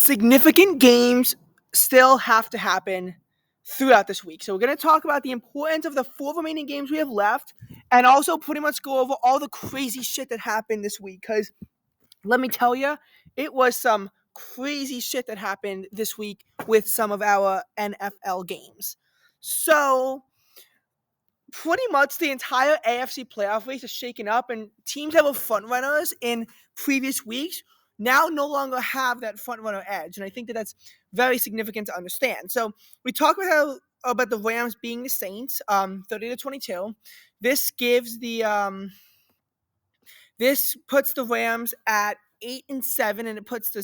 significant games still have to happen throughout this week. So we're going to talk about the importance of the 4 remaining games we have left and also pretty much go over all the crazy shit that happened this week. Because let me tell you, it was some crazy shit that happened this week with some of our NFL games. So pretty much the entire AFC playoff race is shaken up, and teams that were front runners in previous weeks now no longer have that front runner edge, and I think that that's very significant to understand. So we talked about the Rams being the Saints, 30-22. This gives this puts the Rams at 8-7, and it puts the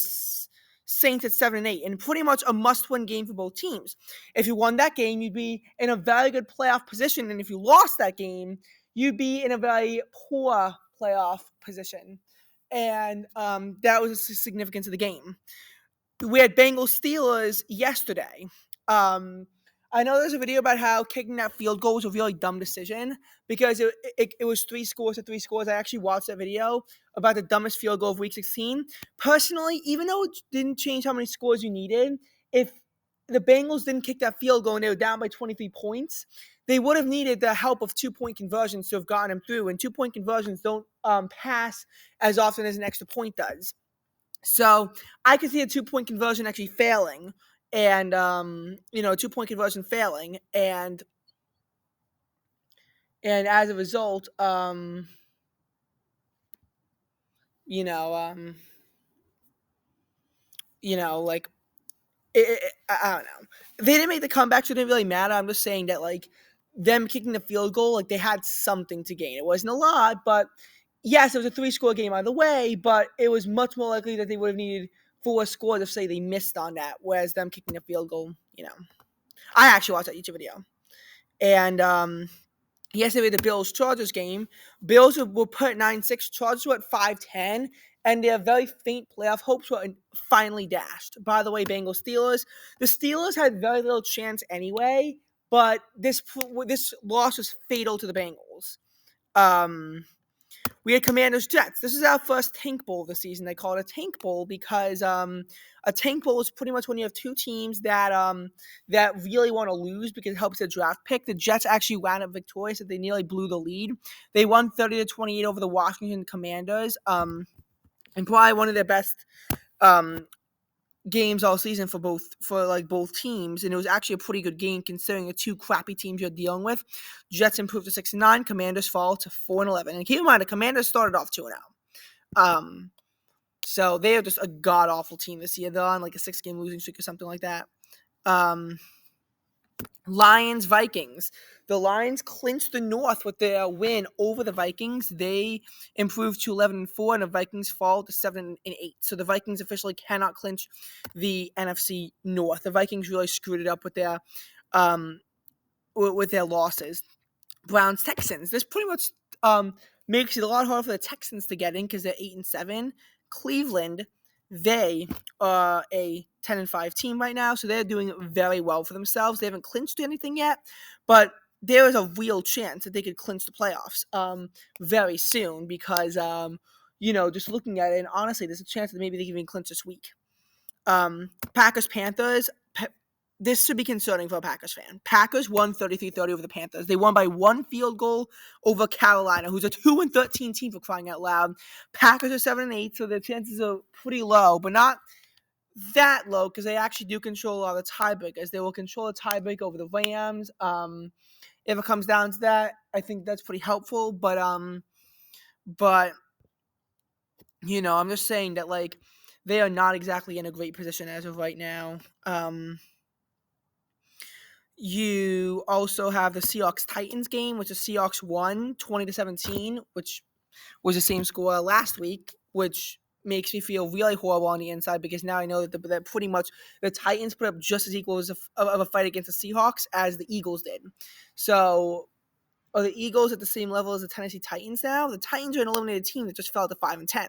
Saints at 7-8, and pretty much a must-win game for both teams. If you won that game, you'd be in a very good playoff position, and if you lost that game, you'd be in a very poor playoff position. And that was the significance of the game. We had Bengals Steelers yesterday. I know there's a video about how kicking that field goal was a really dumb decision because it was 3 scores to 3 scores. I actually watched that video about the dumbest field goal of Week 16. Personally, even though it didn't change how many scores you needed, if the Bengals didn't kick that field goal and they were down by 23 points, they would have needed the help of 2-point conversions to have gotten them through. And 2-point conversions don't pass as often as an extra point does. So I could see a 2-point conversion actually failing. And, 2-point conversion failing. And as a result, I don't know. They didn't make the comeback, so it didn't really matter. I'm just saying that, them kicking the field goal, they had something to gain. It wasn't a lot, but yes, it was a 3-score game either way, but it was much more likely that they would have needed 4 scores if, say, they missed on that, whereas them kicking the field goal, I actually watched that YouTube video. And yesterday, the Bills-Chargers game, Bills were put at 9-6, Chargers were at 5-10, and their very faint playoff hopes were finally dashed. By the way, Bengals-Steelers, the Steelers had very little chance anyway, but this loss was fatal to the Bengals. We had Commanders-Jets. This is our first tank bowl of the season. They call it a tank bowl because a tank bowl is pretty much when you have 2 teams that really want to lose because it helps their draft pick. The Jets actually wound up victorious. They nearly blew the lead. They won 30-28 over the Washington Commanders, and probably one of their best games all season for both teams, and it was actually a pretty good game considering the 2 crappy teams you're dealing with. Jets improved to 6-9, Commanders fall to 4-11. And keep in mind, the Commanders started off 2-0. So they are just a god-awful team this year. They're on a 6-game losing streak or something like that. Lions-Vikings. The Lions clinched the North with their win over the Vikings. They improved to 11-4, and the Vikings fall to 7-8. So the Vikings officially cannot clinch the NFC North. The Vikings really screwed it up with their losses. Browns-Texans. This pretty much makes it a lot harder for the Texans to get in because they're 8-7. Cleveland, they are a 10-5 team right now, so they're doing very well for themselves. They haven't clinched anything yet, but there is a real chance that they could clinch the playoffs very soon because, just looking at it, and honestly, there's a chance that maybe they can even clinch this week. Packers-Panthers. This should be concerning for a Packers fan. Packers won 33-30 over the Panthers. They won by 1 field goal over Carolina, who's a 2-13 team for crying out loud. Packers are 7-8, so their chances are pretty low, but not that low because they actually do control a lot of the tiebreakers. They will control a tiebreaker over the Rams. If it comes down to that, I think that's pretty helpful. But I'm just saying that they are not exactly in a great position as of right now. You also have the Seahawks-Titans game, which the Seahawks won 20-17, which was the same score last week, which makes me feel really horrible on the inside because now I know that pretty much the Titans put up just as equal of a fight against the Seahawks as the Eagles did. So are the Eagles at the same level as the Tennessee Titans now? The Titans are an eliminated team that just fell to 5-10.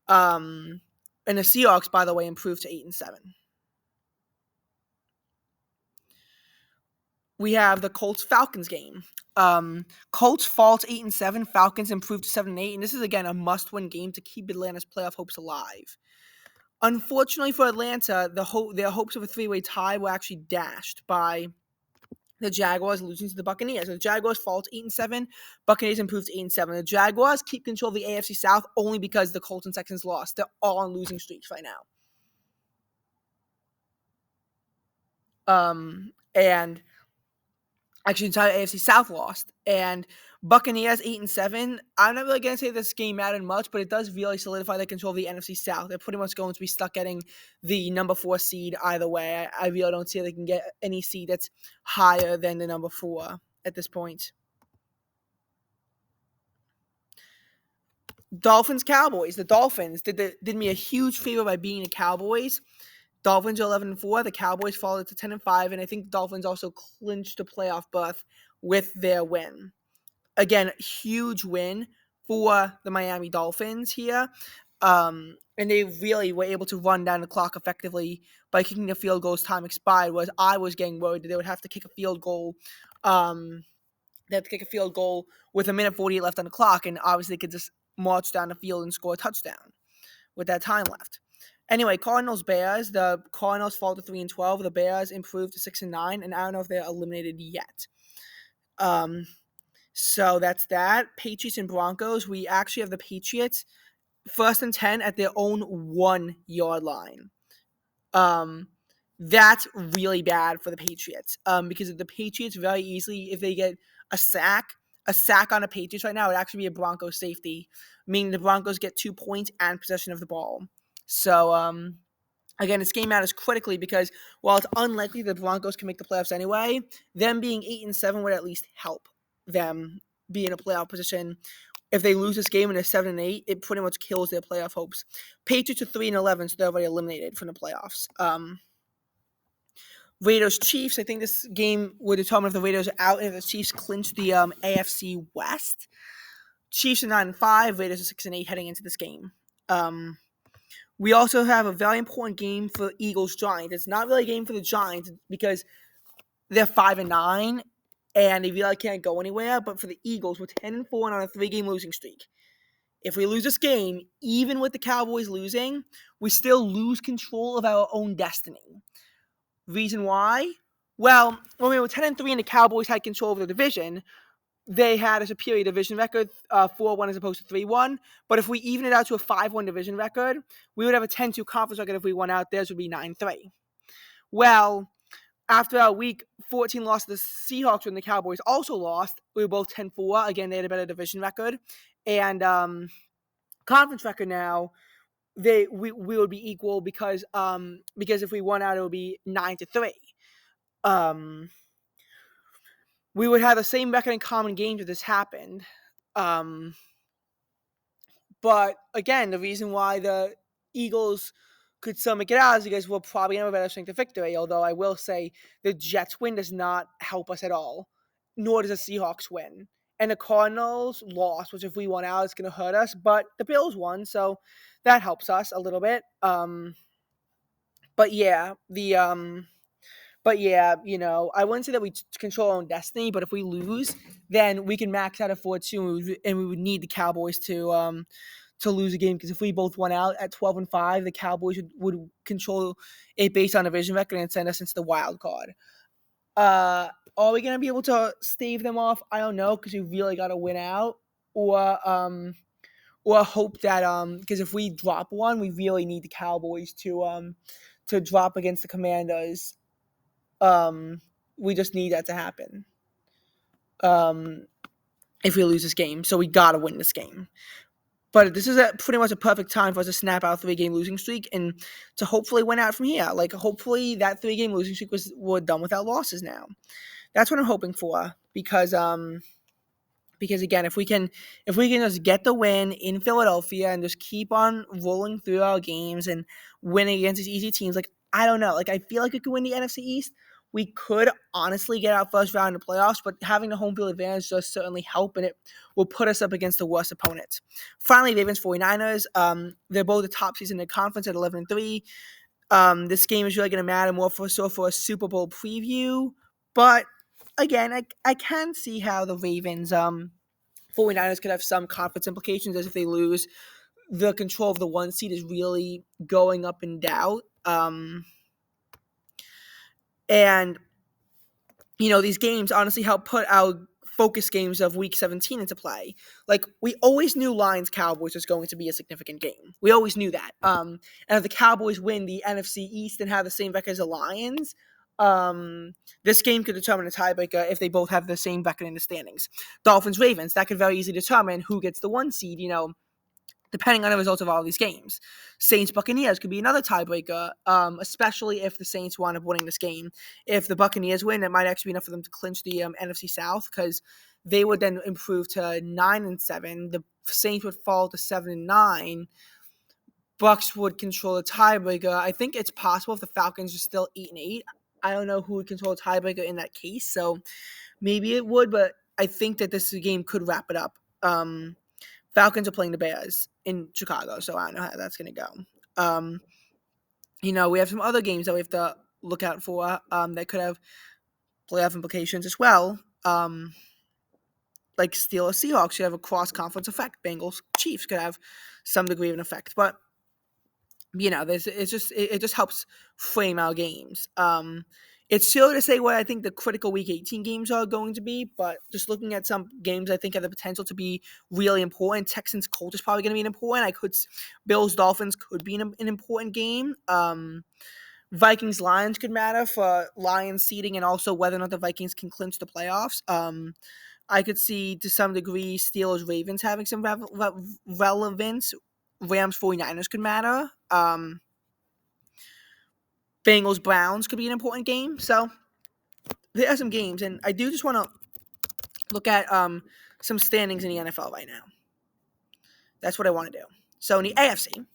And the Seahawks, by the way, improved to 8-7. We have the Colts-Falcons game. Colts fall to 8-7. Falcons improved to 7-8. And this is, again, a must-win game to keep Atlanta's playoff hopes alive. Unfortunately for Atlanta, their hopes of a three-way tie were actually dashed by the Jaguars losing to the Buccaneers. So the Jaguars fall to 8-7. Buccaneers improved to 8-7. The Jaguars keep control of the AFC South only because the Colts and Texans lost. They're all on losing streaks right now. And actually, the entire AFC South lost. And Buccaneers 8-7. I'm not really gonna say this game mattered much, but it does really solidify the control of the NFC South. They're pretty much going to be stuck getting the number 4 seed either way. I really don't see how they can get any seed that's higher than the number 4 at this point. Dolphins Cowboys. The Dolphins did me a huge favor by beating the Cowboys. Dolphins are 11-4. The Cowboys followed to 10-5, and I think the Dolphins also clinched a playoff berth with their win. Again, huge win for the Miami Dolphins here. And they really were able to run down the clock effectively by kicking a field goal as time expired. Was I was getting worried that they would have to kick a field goal. They had to kick a field goal with 1:48 left on the clock, and obviously they could just march down the field and score a touchdown with that time left. Anyway, Cardinals Bears. The Cardinals fall to 3-12. The Bears improved to 6-9, and I don't know if they're eliminated yet. So that's that. Patriots and Broncos. We actually have the Patriots 1st and 10 at their own 1-yard line. That's really bad for the Patriots. Because if the Patriots very easily, if they get a sack on the Patriots right now would actually be a Broncos safety, meaning the Broncos get 2 points and possession of the ball. So, again, this game matters critically because while it's unlikely the Broncos can make the playoffs anyway, them being 8-7 would at least help them be in a playoff position. If they lose this game and they're 7-8, it pretty much kills their playoff hopes. Patriots are 3-11, so they're already eliminated from the playoffs. Raiders Chiefs. I think this game would determine if the Raiders are out and if the Chiefs clinch the AFC West. Chiefs are 9-5. Raiders are 6-8 heading into this game. We also have a very important game for Eagles Giants. It's not really a game for the Giants because they're 5-9 and they really can't go anywhere. But for the Eagles, we're 10-4 and on a 3-game losing streak. If we lose this game, even with the Cowboys losing, we still lose control of our own destiny. Reason why? Well, when we were 10-3 and the Cowboys had control of the division, they had a superior division record, 4-1 as opposed to 3-1. But if we even it out to a 5-1 division record, we would have a 10-2 conference record if we won out. Theirs would be 9-3. Well, after our week 14 loss to the Seahawks when the Cowboys also lost, we were both 10-4. Again, they had a better division record. And conference record now, we would be equal because if we won out, it would be 9-3. We would have the same record in common games if this happened. But again, the reason why the Eagles could still make it out is because we'll probably have a better strength of victory. Although I will say the Jets win does not help us at all, nor does the Seahawks win. And the Cardinals lost, which if we won out, it's going to hurt us. But the Bills won, so that helps us a little bit. But yeah, I wouldn't say that we control our own destiny, but if we lose, then we can max out at 4-2, and we would need the Cowboys to lose a game, because if we both won out at 12-5, the Cowboys would control it based on division record and send us into the wild card. Are we gonna be able to stave them off? I don't know, because we really got to win out, or hope that because if we drop one, we really need the Cowboys to drop against the Commanders. We just need that to happen. If we lose this game, so we gotta win this game. But this is pretty much a perfect time for us to snap out a 3-game losing streak and to hopefully win out from here. Like, hopefully that 3-game losing streak we're done without losses now. That's what I'm hoping for, because again, if we can just get the win in Philadelphia and just keep on rolling through our games and winning against these easy teams, like, I don't know, like, I feel like we could win the NFC East. We could honestly get our first round in the playoffs, but having the home field advantage does certainly help, and it will put us up against the worst opponents. Finally, Ravens 49ers. They're both the top seeds in the conference at 11-3. This game is really going to matter more for a Super Bowl preview, but again, I can see how the Ravens 49ers could have some conference implications as if they lose the control of the 1 seed is really going up in doubt. And these games honestly help put our focus games of week 17 into play. Like, we always knew Lions Cowboys was going to be a significant game. We always knew that. And if the Cowboys win the NFC East and have the same record as the Lions, this game could determine a tiebreaker if they both have the same record in the standings. Dolphins Ravens, that could very easily determine who gets the 1 seed, depending on the results of all these games. Saints Buccaneers could be another tiebreaker, especially if the Saints wind up winning this game. If the Buccaneers win, it might actually be enough for them to clinch the NFC South, because they would then improve to 9-7. The Saints would fall to 7-9. Bucks would control the tiebreaker. I think it's possible if the Falcons are still 8-8. I don't know who would control the tiebreaker in that case, so maybe it would, but I think that this game could wrap it up. Falcons are playing the Bears in Chicago, so I don't know how that's going to go. We have some other games that we have to look out for that could have playoff implications as well. Like Steelers Seahawks could have a cross-conference effect. Bengals Chiefs could have some degree of an effect, but it just helps frame our games. It's silly to say what I think the critical Week 18 games are going to be, but just looking at some games I think have the potential to be really important. Texans Colts is probably going to be important. Bills Dolphins could be an important game. Vikings Lions could matter for Lions seeding and also whether or not the Vikings can clinch the playoffs. I could see to some degree Steelers Ravens having some relevance. Rams 49ers could matter. Bengals Browns could be an important game. So there are some games, and I do just want to look at some standings in the NFL right now. That's what I want to do. So in the AFC,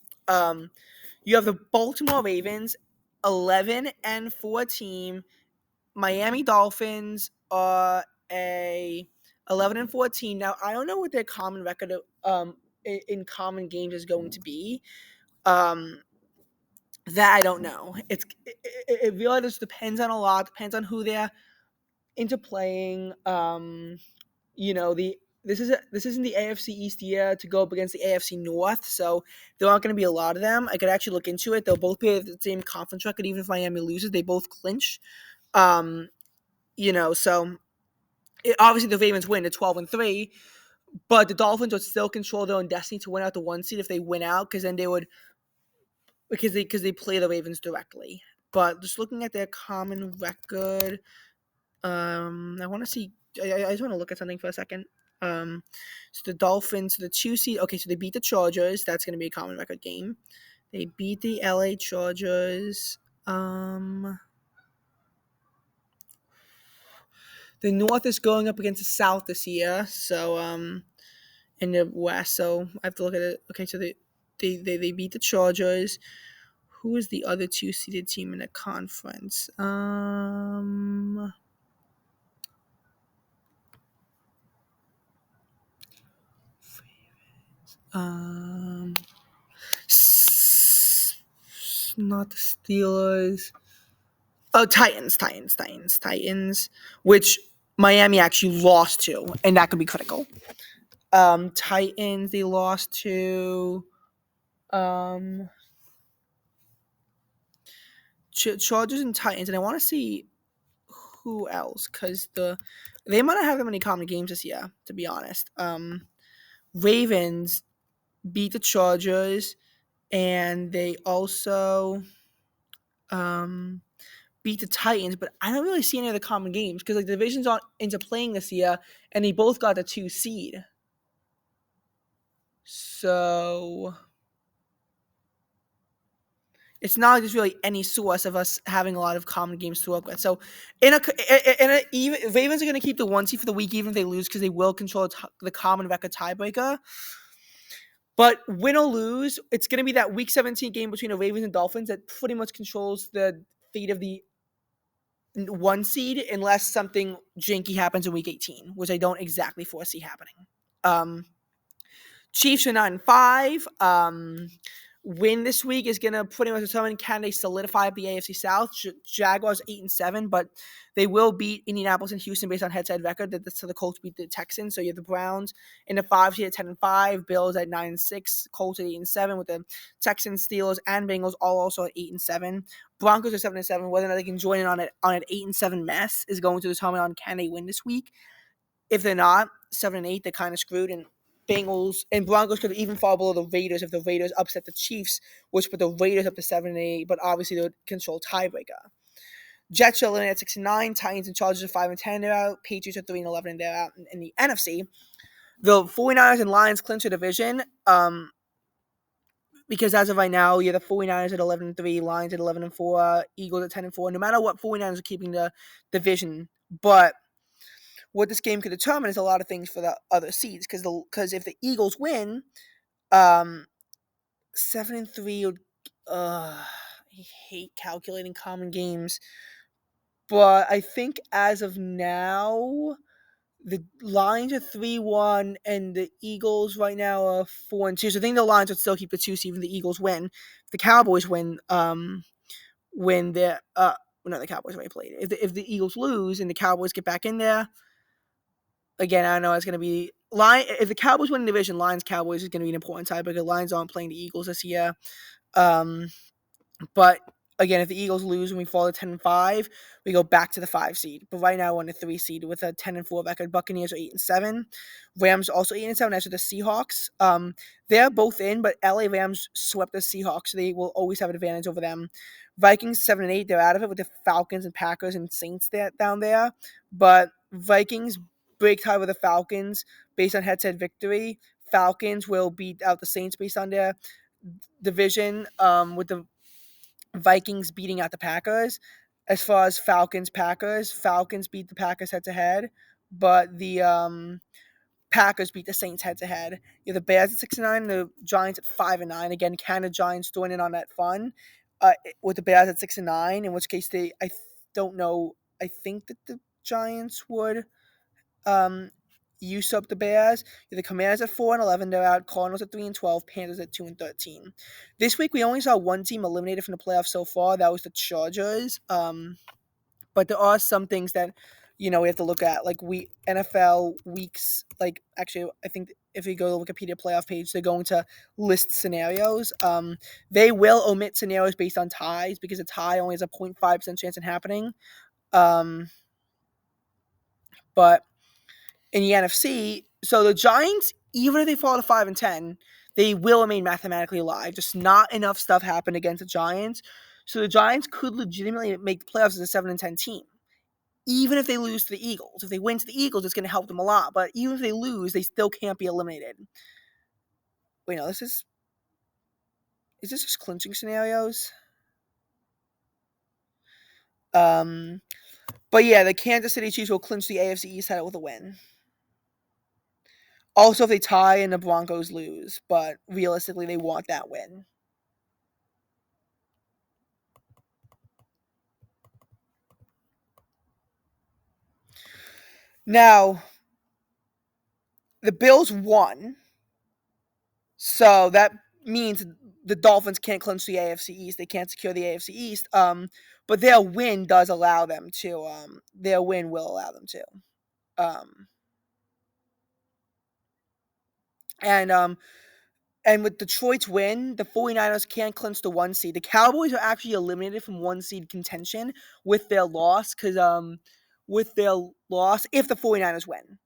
you have the Baltimore Ravens, 11-4 team. Miami Dolphins are a 11-4 team. Now, I don't know what their common record in common games is going to be. That I don't know. It really just depends on a lot. Depends on who they're into playing. This isn't the AFC East year to go up against the AFC North, so there aren't going to be a lot of them. I could actually look into it. They'll both be at the same conference record, even if Miami loses. They both clinch. So obviously the Ravens win at 12-3, but the Dolphins would still control their own destiny to win out the 1 seed if they win out, because then they would. Because they play the Ravens directly. But just looking at their common record, I want to see. I just want to look at something for a second. So the Dolphins, the 2 seed. Okay, so they beat the Chargers. That's going to be a common record game. They beat the LA Chargers. The North is going up against the South this year. So in the West. So I have to look at it. Okay, so they beat the Chargers. Who is the other 2-seeded team in the conference? Not the Steelers. Oh, Titans, which Miami actually lost to, and that could be critical. Titans, they lost to Chargers and Titans, and I want to see who else, because they might not have that many common games this year, to be honest. Ravens beat the Chargers, and they also beat the Titans, but I don't really see any other common games, because the divisions aren't into playing this year, and they both got the 2 seed. So it's not like there's really any source of us having a lot of common games to work with. So even Ravens are going to keep the 1 seed for the week, even if they lose, because they will control the common record tiebreaker. But win or lose, it's going to be that week 17 game between the Ravens and Dolphins that pretty much controls the fate of the 1 seed, unless something janky happens in week 18, which I don't exactly foresee happening. Chiefs are 9-5. win this week is going to pretty much determine can they solidify the AFC South. Jaguars 8-7, but they will beat Indianapolis and Houston based on head-to-head record. So the Colts beat the Texans. So you have the Browns in the 5 seed at 10-5, Bills at 9-6, Colts at 8-7, with the Texans, Steelers, and Bengals all also at 8-7. Broncos are 7-7. Whether or not they can join in on an 8-7 mess is going to determine on can they win this week. If they're not 7-8, they're kind of screwed. And Bengals and Broncos could even fall below the Raiders if the Raiders upset the Chiefs, which put the Raiders up to 7-8. But obviously, they would control tiebreaker. Jets are eliminated at 6-9. Titans and Chargers are 5-10. They're out. Patriots are 3-11, and they're out in the NFC. The 49ers and Lions clinch a division. Because as of right now, the 49ers at 11-3, Lions at 11-4, Eagles at 10-4. No matter what, 49ers are keeping the division. But what this game could determine is a lot of things for the other seeds. Because if the Eagles win, 7-3 I hate calculating common games. But I think as of now, the Lions are 3-1, and the Eagles right now are 4-2. So I think the Lions would still keep the 2 seed even the Eagles win. If the Cowboys win, when they're no, the Cowboys already played. If the Eagles lose and the Cowboys get back in there, again, I don't know it's going to be if the Cowboys win the division, Lions Cowboys is going to be an important tie because Lions aren't playing the Eagles this year. But again, if the Eagles lose and we fall to 10-5, we go back to the 5 seed. But right now we're on the 3 seed with a 10-4 record. Buccaneers are 8-7. Rams also 8-7. As for the Seahawks, they're both in, but LA Rams swept the Seahawks, so they will always have an advantage over them. Vikings 7-8. They're out of it with the Falcons and Packers and Saints down there. But Vikings break tie with the Falcons based on head-to-head victory. Falcons will beat out the Saints based on their division, with the Vikings beating out the Packers. As far as Falcons beat the Packers head-to-head, but the Packers beat the Saints head-to-head. You have the Bears at 6-9, the Giants at 5-9. Again, can the Giants join in on that fun with the Bears at 6-9? In which case, I don't know. I think that the Giants would usurp the Bears. The Commanders at 4-11, they're out. Cardinals at 3-12, Panthers at 2-13. This week we only saw one team eliminated from the playoffs so far. That was the Chargers. But there are some things that we have to look at, like NFL weeks. Like actually, I think if you go to the Wikipedia playoff page, they're going to list scenarios. They will omit scenarios based on ties because a tie only has a 0.5% chance in happening. But in the NFC, so the Giants, even if they fall to 5-10, they will remain mathematically alive. Just not enough stuff happened against the Giants. So the Giants could legitimately make the playoffs as a 7-10 team. Even if they lose to the Eagles. If they win to the Eagles, it's going to help them a lot. But even if they lose, they still can't be eliminated. Wait, no, is this just clinching scenarios? But yeah, the Kansas City Chiefs will clinch the AFC East title with a win. Also, if they tie and the Broncos lose, but realistically, they want that win. Now, the Bills won, so that means the Dolphins can't clinch the AFC East. They can't secure the AFC East. But their win does allow them to. Their win will allow them to. And with Detroit's win, the 49ers can't clinch the 1 seed. The Cowboys are actually eliminated from 1 seed contention with their loss, if the 49ers win.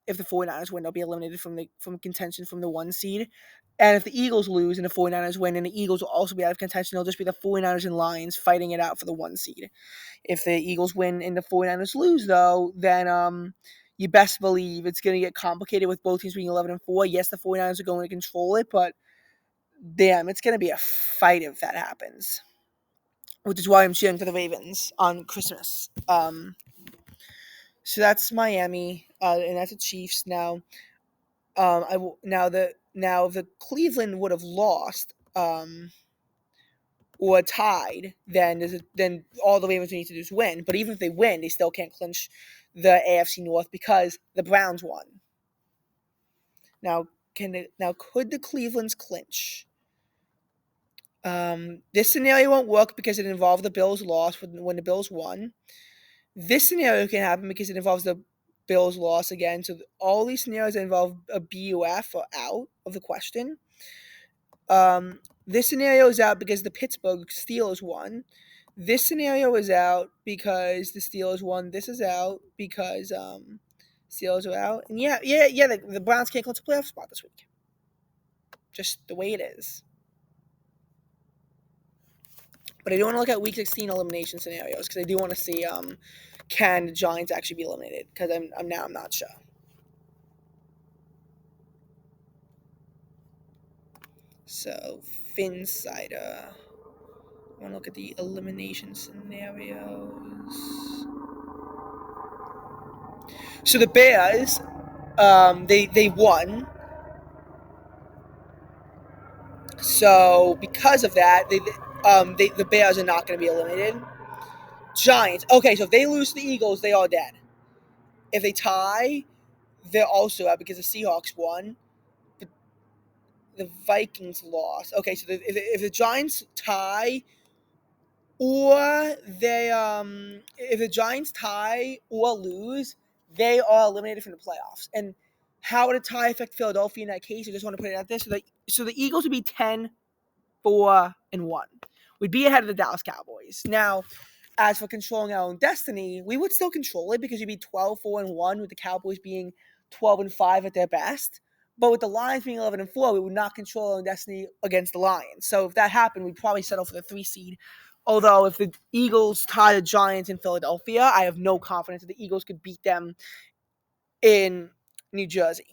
If the 49ers win, they'll be eliminated from contention from the 1 seed. And if the Eagles lose and the 49ers win, and the Eagles will also be out of contention, it'll just be the 49ers and Lions fighting it out for the 1 seed. If the Eagles win and the 49ers lose, though, then you best believe it's going to get complicated with both teams being 11-4. Yes, the 49ers are going to control it, but damn, it's going to be a fight if that happens. Which is why I'm cheering for the Ravens on Christmas. So that's Miami, and that's the Chiefs. Now, if the Cleveland would have lost, or tied, then all the Ravens need to do is win. But even if they win, they still can't clinch the AFC North because the Browns won. Now, could the Clevelands clinch? This scenario won't work because it involved the Bills loss when the Bills won. This scenario can happen because it involves the Bills loss again. So all these scenarios that involve a BUF are out of the question. This scenario is out because the Pittsburgh Steelers won. This scenario is out because the Steelers won. This is out because Steelers are out. And yeah. The Browns can't clinch a playoff spot this week. Just the way it is. But I do want to look at Week 16 elimination scenarios because I do want to see can the Giants actually be eliminated? Because I'm not sure. So Finsider. I want to look at the elimination scenarios. So the Bears, they won. So because of that, the Bears are not going to be eliminated. Giants. Okay, so if they lose to the Eagles, they are dead. If they tie, they're also out because the Seahawks won. The Vikings lost. Okay, so if the Giants tie, or if the Giants tie or lose, they are eliminated from the playoffs. And how would a tie affect Philadelphia in that case? I just want to put it out there. So the Eagles would be 10-4-1. We'd be ahead of the Dallas Cowboys. Now, as for controlling our own destiny, we would still control it because we'd be 12-4-1 with the Cowboys being 12-5 at their best. But with the Lions being 11-4, we would not control our own destiny against the Lions. So if that happened, we'd probably settle for the 3 seed. Although if the Eagles tie the Giants in Philadelphia, I have no confidence that the Eagles could beat them in New Jersey.